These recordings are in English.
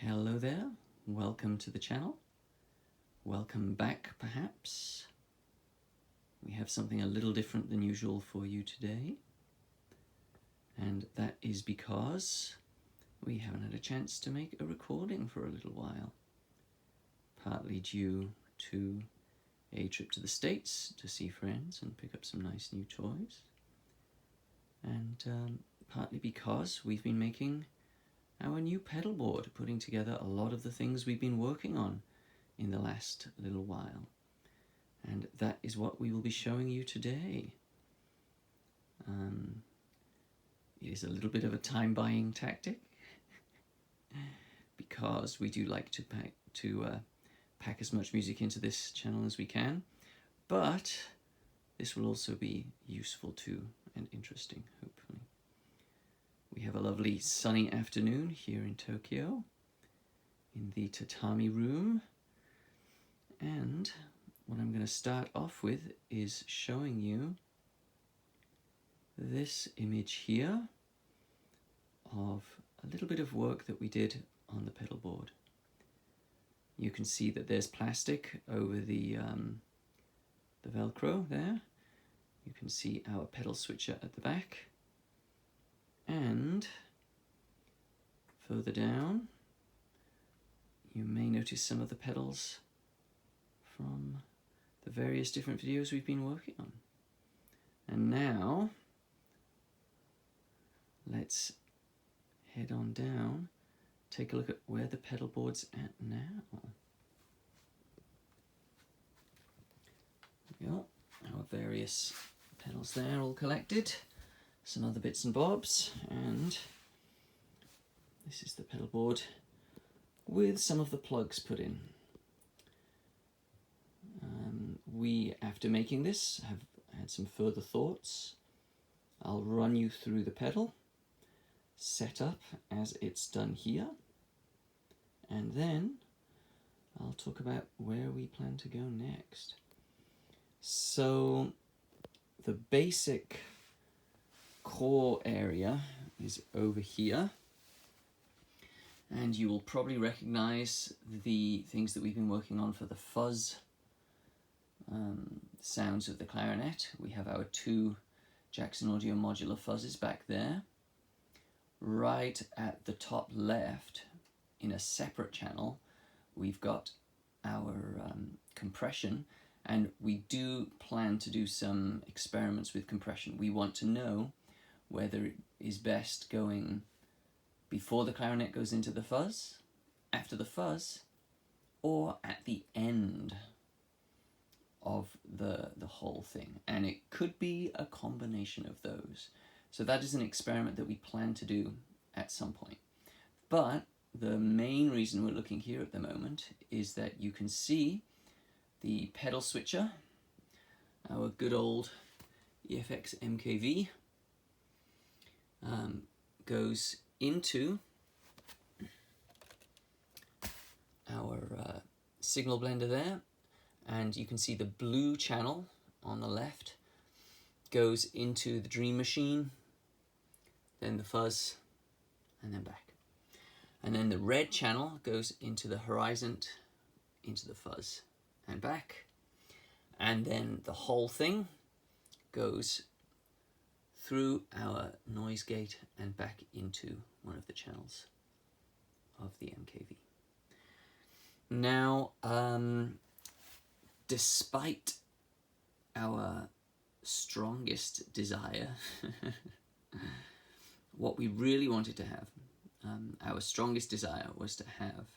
Hello there, welcome to the channel. Welcome back, perhaps. We have something a little different than usual for you today. And that is because we haven't had a chance to make a recording for a little while. Partly due to a trip to the States to see friends and pick up some nice new toys. And partly because we've been making our new pedal board, putting together a lot of the things we've been working on in the last little while. And that is what we will be showing you today. It is a little bit of a time-buying tactic because we do like to pack as much music into this channel as we can, but this will also be useful too and interesting, hopefully. We have a lovely sunny afternoon here in Tokyo, in the tatami room. And what I'm going to start off with is showing you this image here of a little bit of work that we did on the pedal board. You can see that there's plastic over the Velcro there. You can see our pedal switcher at the back. And further down, you may notice some of the pedals from the various different videos we've been working on. And now, let's head on down, take a look at where the pedal board's at now. There we go, our various pedals there all collected. Some other bits and bobs, and this is the pedal board with some of the plugs put in. We, after making this, have had some further thoughts. I'll run you through the pedal setup as it's done here, and then I'll talk about where we plan to go next. So the basic core area is over here, and you will probably recognize the things that we've been working on for the fuzz sounds of the clarinet. We have our two Jackson Audio modular fuzzes back there. Right at the top left, in a separate channel, we've got our compression, and we do plan to do some experiments with compression. We want to know whether it is best going before the clarinet goes into the fuzz, after the fuzz, or at the end of the whole thing. And it could be a combination of those. So that is an experiment that we plan to do at some point. But the main reason we're looking here at the moment is that you can see the pedal switcher, our good old EFX MKV, goes into our signal blender there, and you can see the blue channel on the left goes into the Dream Machine, then the fuzz, and then back. And then the red channel goes into the Horizon, into the fuzz, and back. And then the whole thing goes through our noise gate and back into one of the channels of the MKV. Now, despite our strongest desire, what we really wanted to have, our strongest desire was to have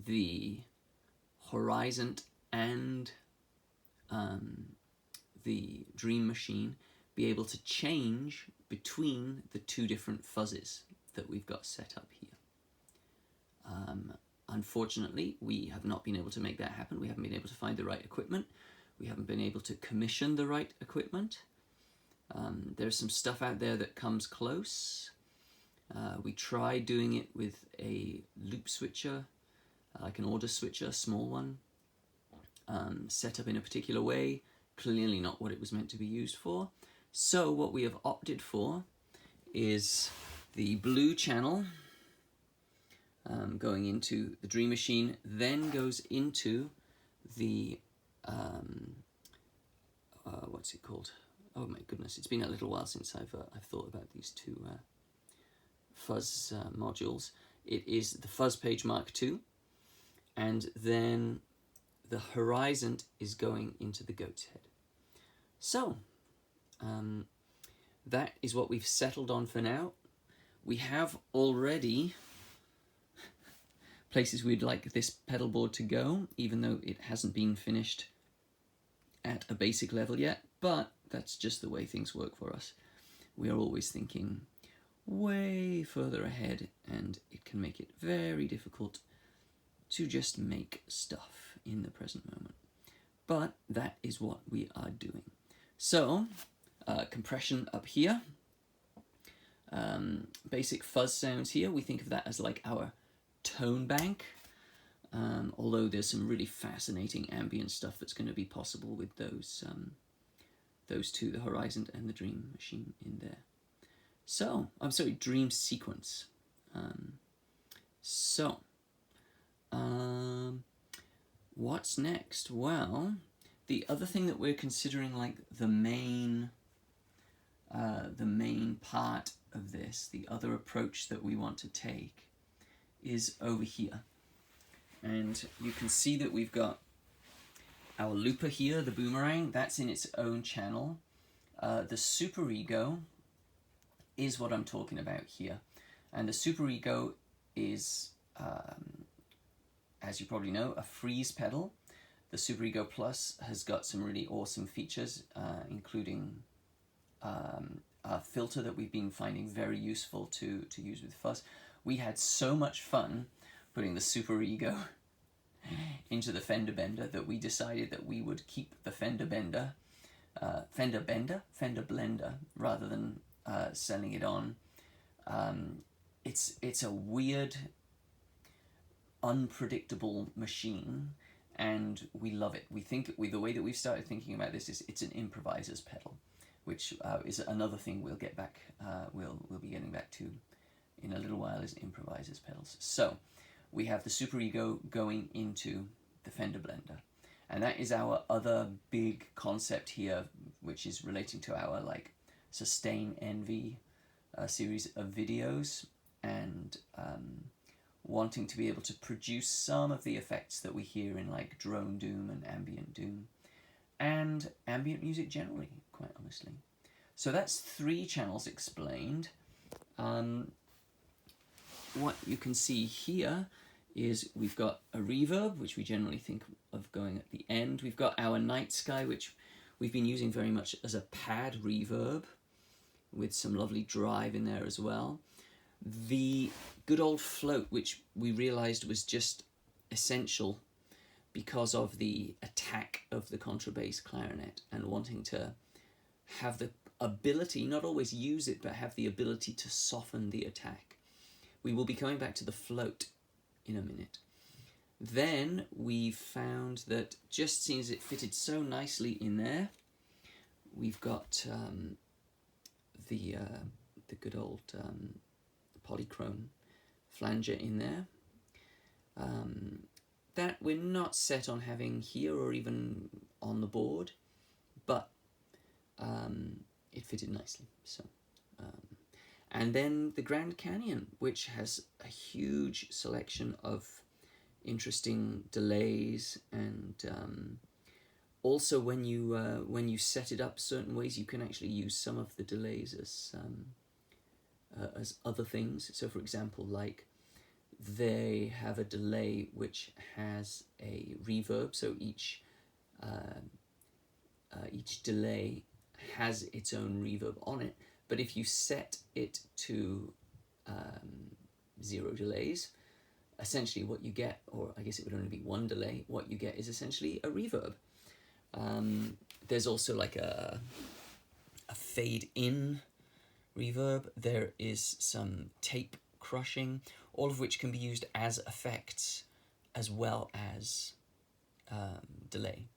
the Horizon and the Dream Machine be able to change between the two different fuzzes that we've got set up here. Unfortunately, we have not been able to make that happen. We haven't been able to find the right equipment. We haven't been able to commission the right equipment. There's some stuff out there that comes close. We tried doing it with a loop switcher, like an order switcher, small one, set up in a particular way, clearly not what it was meant to be used for. So what we have opted for is the blue channel going into the Dream Machine, then goes into the, what's it called? Oh my goodness, it's been a little while since I've thought about these two fuzz modules. It is the Fuzz Page Mark II, and then the Horizon is going into the Goat's Head. So, that is what we've settled on for now. We have already places we'd like this pedal board to go, even though it hasn't been finished at a basic level yet, but that's just the way things work for us. We are always thinking way further ahead, and it can make it very difficult to just make stuff in the present moment. But that is what we are doing. So, compression up here, basic fuzz sounds here. We think of that as like our tone bank, although there's some really fascinating ambient stuff that's going to be possible with those two, the Horizon and the Dream Machine in there. So, I'm sorry, Dream Sequence. What's next? Well, the other thing that we're considering, like the main part of this, the other approach that we want to take, is over here. And you can see that we've got our looper here, the boomerang, that's in its own channel. The superego is what I'm talking about here. And the superego is, as you probably know, a freeze pedal. The Superego Plus has got some really awesome features, including a filter that we've been finding very useful to use with fuzz. We had so much fun putting the Superego into the fender bender that we decided that we would keep the fender blender rather than selling it on. It's a weird, unpredictable machine, and we love it. We think the way that we've started thinking about this is it's an improviser's pedal, which is another thing we'll get back. We'll be getting back to in a little while, is improviser's pedals. So we have the Superego going into the fender blender, and that is our other big concept here, which is relating to our like Sustain Envy series of videos, and wanting to be able to produce some of the effects that we hear in like drone doom and ambient doom, and ambient music generally, quite honestly. So that's 3 channels explained. What you can see here is we've got a reverb, which we generally think of going at the end. We've got our Night Sky, which we've been using very much as a pad reverb, with some lovely drive in there as well. The good old float, which we realized was just essential because of the attack of the contrabass clarinet, and wanting to have the ability, not always use it, but have the ability to soften the attack. We will be coming back to the float in a minute. Then we found that, just seems it fitted so nicely in there, we've got the good old polychrome flanger in there, that we're not set on having here or even on the board, but it fitted nicely. So, and then the Grand Canyon, which has a huge selection of interesting delays, and also when you set it up certain ways, you can actually use some of the delays as other things. So for example, like they have a delay which has a reverb, so each delay has its own reverb on it, but if you set it to 0 delays, essentially what you get, or I guess it would only be 1 delay, what you get is essentially a reverb. There's also like a fade in reverb. There is some tape crushing, all of which can be used as effects as well as delay.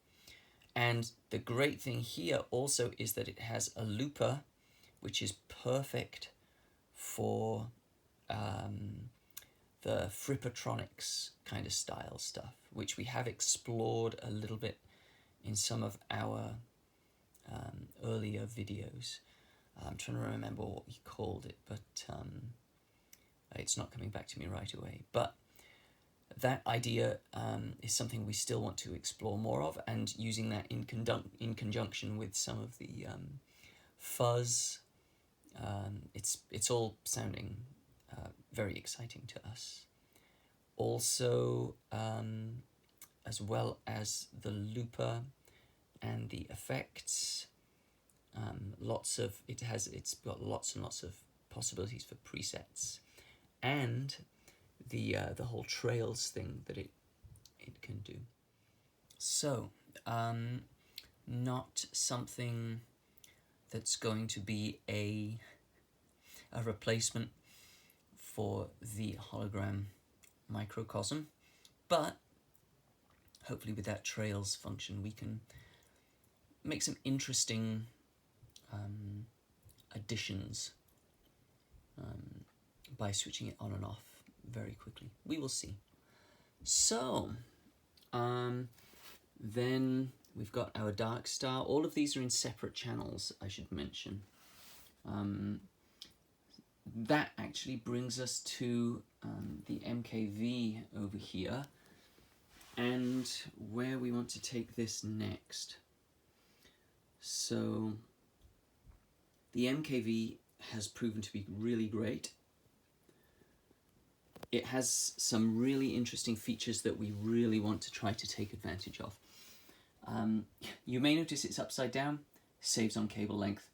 And the great thing here also is that it has a looper, which is perfect for the Frippertronics kind of style stuff, which we have explored a little bit in some of our earlier videos. I'm trying to remember what we called it, but it's not coming back to me right away. But that idea is something we still want to explore more of, and using that in conjunction with some of the fuzz. It's all sounding very exciting to us. Also, as well as the looper and the effects, it's got lots and lots of possibilities for presets, and the whole trails thing that it can do. So, not something that's going to be a replacement for the hologram microcosm, but hopefully with that trails function we can make some interesting additions by switching it on and off very quickly. We will see. So then we've got our dark star. All of these are in separate channels, I should mention. That actually brings us to the MKV over here, and where we want to take this next. So the MKV has proven to be really great. It has some really interesting features that we really want to try to take advantage of. You may notice it's upside down, saves on cable length.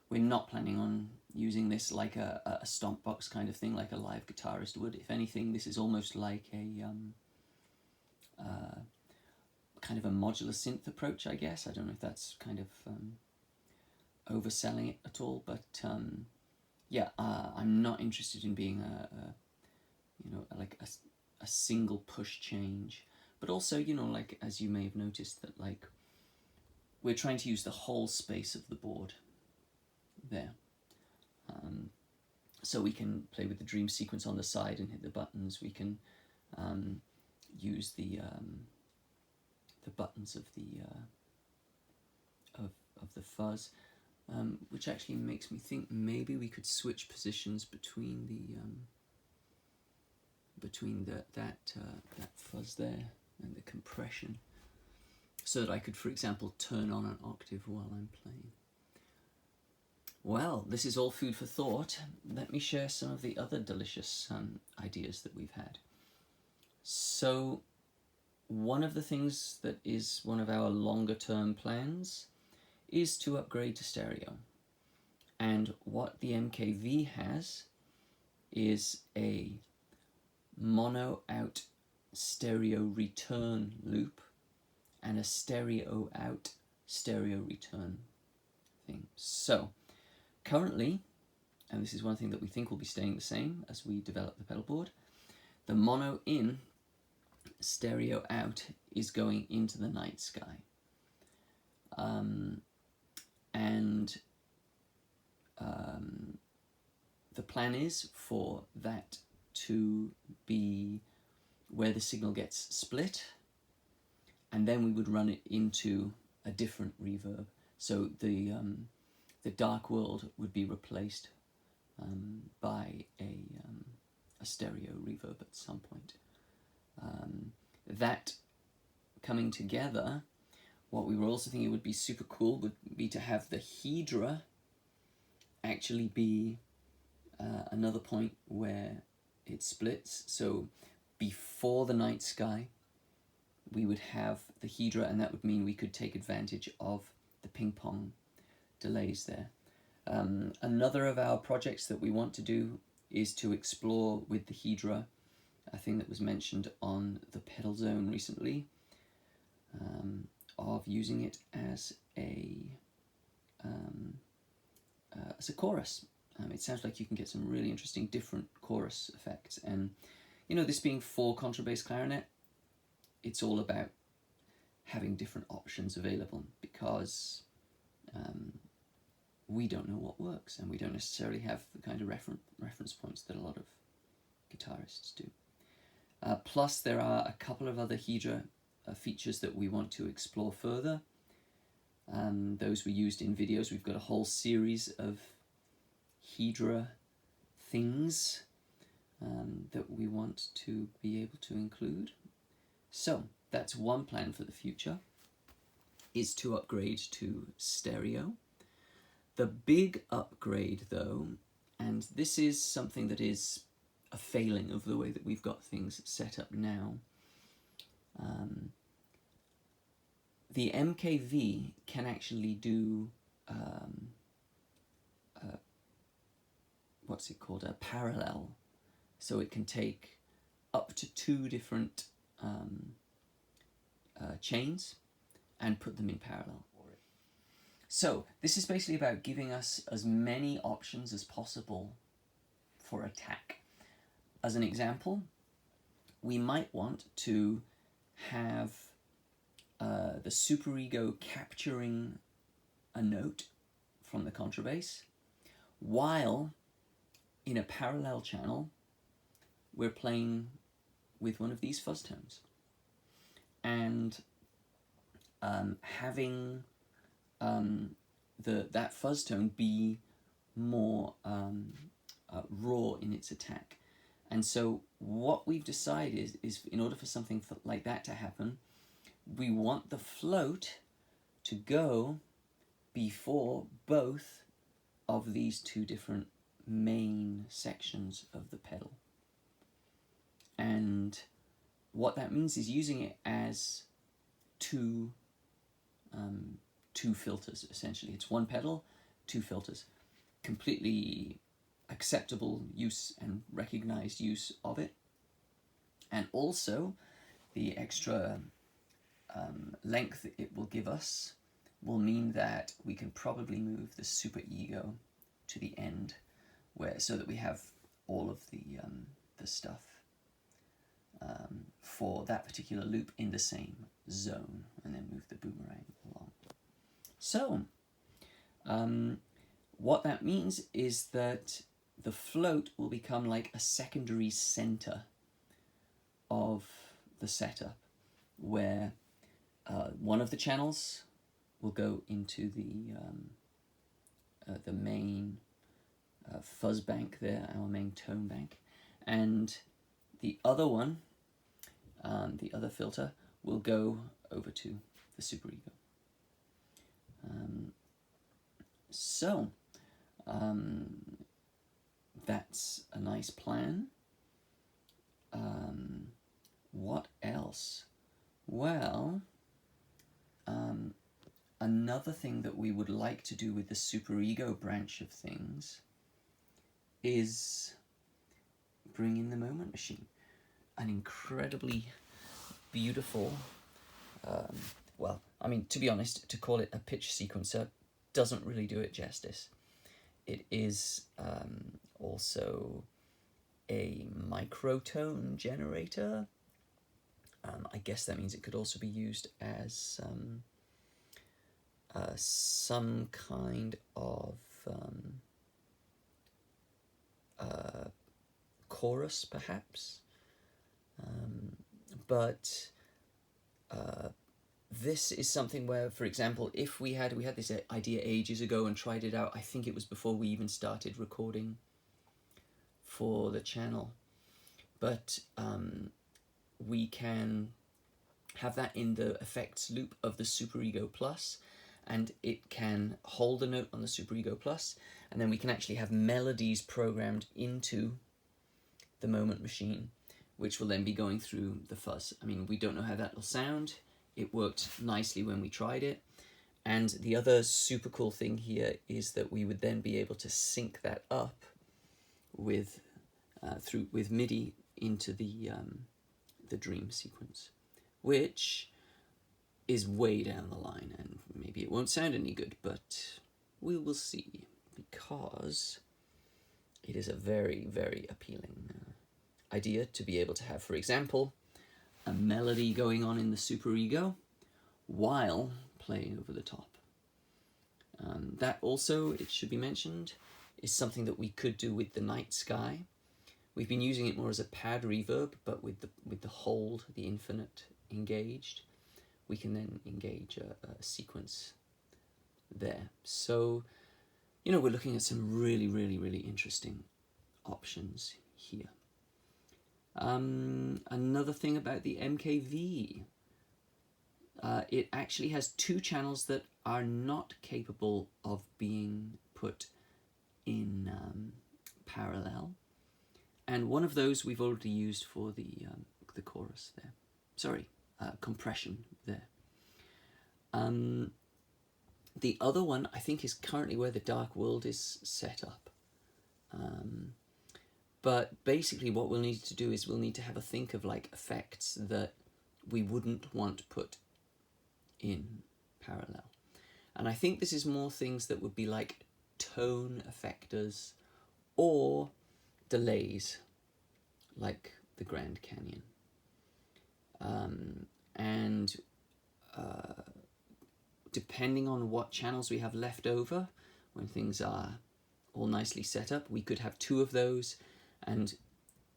We're not planning on using this like a stomp box kind of thing, like a live guitarist would. If anything, this is almost like a kind of a modular synth approach, I guess. I don't know if that's kind of overselling it at all, but yeah, I'm not interested in being like a single push change. But also, like, as you may have noticed, that like we're trying to use the whole space of the board there. So we can play with the dream sequence on the side and hit the buttons. We can use the buttons of the fuzz, which actually makes me think maybe we could switch positions between that fuzz there and the compression, so that I could, for example, turn on an octave while I'm playing. Well, this is all food for thought. Let me share some of the other delicious ideas that we've had. So one of the things that is one of our longer term plans is to upgrade to stereo. And what the MKV has is a mono out stereo return loop and a stereo out stereo return thing. So currently, and this is one thing that we think will be staying the same as we develop the pedal board, the mono in stereo out is going into the night sky. The plan is for that to be where the signal gets split, and then we would run it into a different reverb. So the dark world would be replaced by a stereo reverb at some point. That coming together, what we were also thinking would be super cool would be to have the Hedra actually be another point where it splits. So before the night sky, we would have the Hedra, and that would mean we could take advantage of the ping pong delays there. Another of our projects that we want to do is to explore with the Hedra, a thing that was mentioned on the Pedal Zone recently, of using it as a chorus. It sounds like you can get some really interesting different chorus effects, and this being for contrabass clarinet, it's all about having different options available, because we don't know what works, and we don't necessarily have the kind of reference points that a lot of guitarists do. Plus there are a couple of other Hydra features that we want to explore further. Those were used in videos. We've got a whole series of Hydra things that we want to be able to include. So that's one plan for the future, is to upgrade to stereo. The big upgrade though, and this is something that is a failing of the way that we've got things set up now, the MKV can actually do what's it called, a parallel. So it can take up to 2 different chains and put them in parallel. So this is basically about giving us as many options as possible for attack. As an example, we might want to have the superego capturing a note from the contrabass, while in a parallel channel we're playing with one of these fuzz tones, and having that fuzz tone be more raw in its attack. And so what we've decided is in order for something like that to happen, we want the float to go before both of these 2 different main sections of the pedal. And what that means is using it as two filters, essentially. It's one pedal, 2 filters. Completely acceptable use and recognized use of it. And also the extra length it will give us will mean that we can probably move the superego to the end, so that we have all of the stuff for that particular loop in the same zone, and then move the boomerang along. So what that means is that the float will become like a secondary center of the setup, where one of the channels will go into the main fuzz bank there, our main tone bank, and the other one, the other filter, will go over to the superego. So that's a nice plan. What else? Well, another thing that we would like to do with the superego branch of things is bring in the moment machine. An incredibly beautiful, well, I mean, to be honest, to call it a pitch sequencer doesn't really do it justice. It is also a microtone generator. I guess that means it could also be used as some kind of chorus, perhaps. But this is something where, for example, if we had this idea ages ago and tried it out, I think it was before we even started recording for the channel, but we can have that in the effects loop of the superego plus, and it can hold a note on the superego plus, and then we can actually have melodies programmed into the moment machine, which will then be going through the fuzz. I mean, we don't know how that will sound. It worked nicely when we tried it. And the other super cool thing here is that we would then be able to sync that up with with MIDI into the dream sequence, which is way down the line, and maybe it won't sound any good, but we will see, because it is a very, very appealing idea to be able to have, for example, a melody going on in the superego while playing over the top. That also, it should be mentioned, is something that we could do with the night sky, We've been using it more as a pad reverb, but with the hold, the infinite engaged, we can then engage a sequence there. So, you know, we're looking at some really, really, really interesting options here. Another thing about the MKV, it actually has two channels that are not capable of being put in parallel, and one of those we've already used for the chorus there. Sorry, compression there. The other one I think is currently where the Dark World is set up. But basically what we'll need to do is we'll need to have a think of like effects that we wouldn't want put in parallel. And I think this is more things that would be like tone effectors or delays, like the Grand Canyon. Depending on what channels we have left over, when things are all nicely set up, we could have two of those. And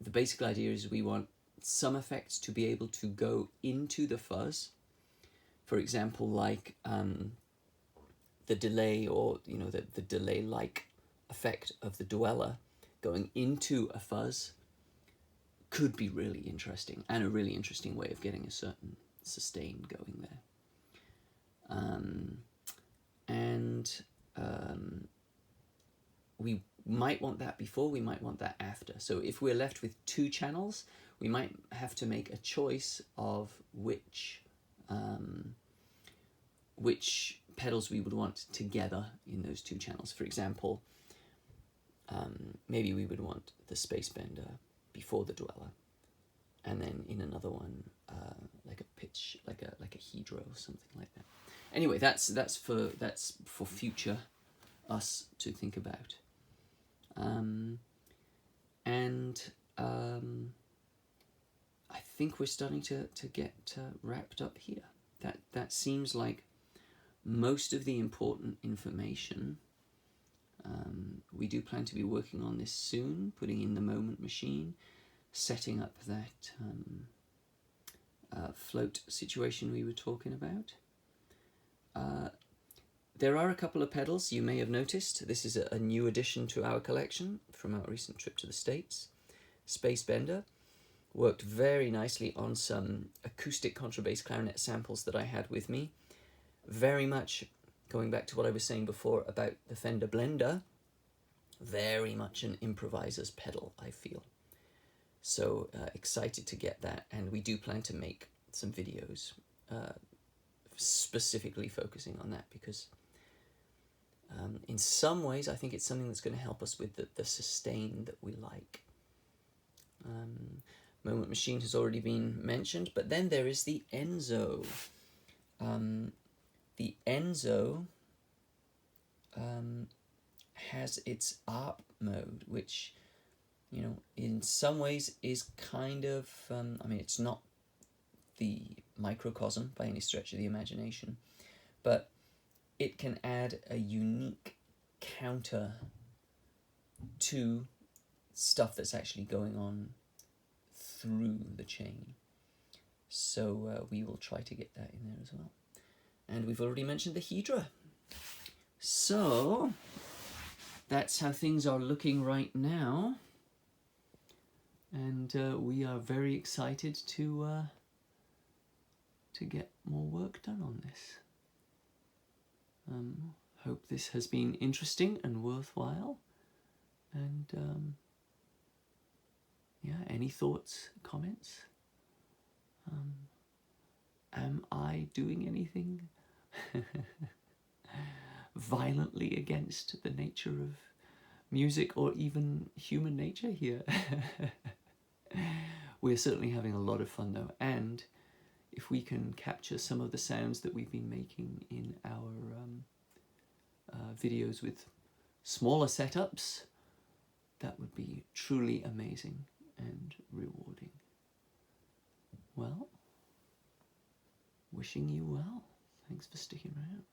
the basic idea is we want some effects to be able to go into the fuzz. For example, like the delay, or you know, the delay-like effect of the dweller going into a fuzz could be really interesting, and a really interesting way of getting a certain sustain going there. We might want that before, we might want that after. So if we're left with two channels, we might have to make a choice of which pedals we would want together in those two channels. For example, maybe we would want the Space Bender before the dweller, and then in another one like a pitch, like a hedro or something like that. Anyway, that's for future us to think about. I think we're starting to get wrapped up here. That seems like most of the important information. We do plan to be working on this soon, putting in the moment machine, setting up that float situation we were talking about. There are a couple of pedals you may have noticed. This is a new addition to our collection from our recent trip to the States. Space Bender worked very nicely on some acoustic contrabass clarinet samples that I had with me. Very much going back to what I was saying before about the Fender Blender, very much an improviser's pedal, I feel. So excited to get that, and we do plan to make some videos specifically focusing on that, because in some ways I think it's something that's going to help us with the sustain that we like. Moment machine has already been mentioned, but then there is the Enzo. The Enzo has its ARP mode, which, you know, in some ways is kind of, I mean, it's not the microcosm by any stretch of the imagination, but it can add a unique counter to stuff that's actually going on through the chain. So we will try to get that in there as well. And we've already mentioned the Hedra. So that's how things are looking right now. And we are very excited to get more work done on this. Hope this has been interesting and worthwhile. And yeah, any thoughts, comments? Am I doing anything violently against the nature of music or even human nature here? We're certainly having a lot of fun though, and if we can capture some of the sounds that we've been making in our videos with smaller setups, that would be truly amazing and rewarding. Well, wishing you well. Thanks for sticking around.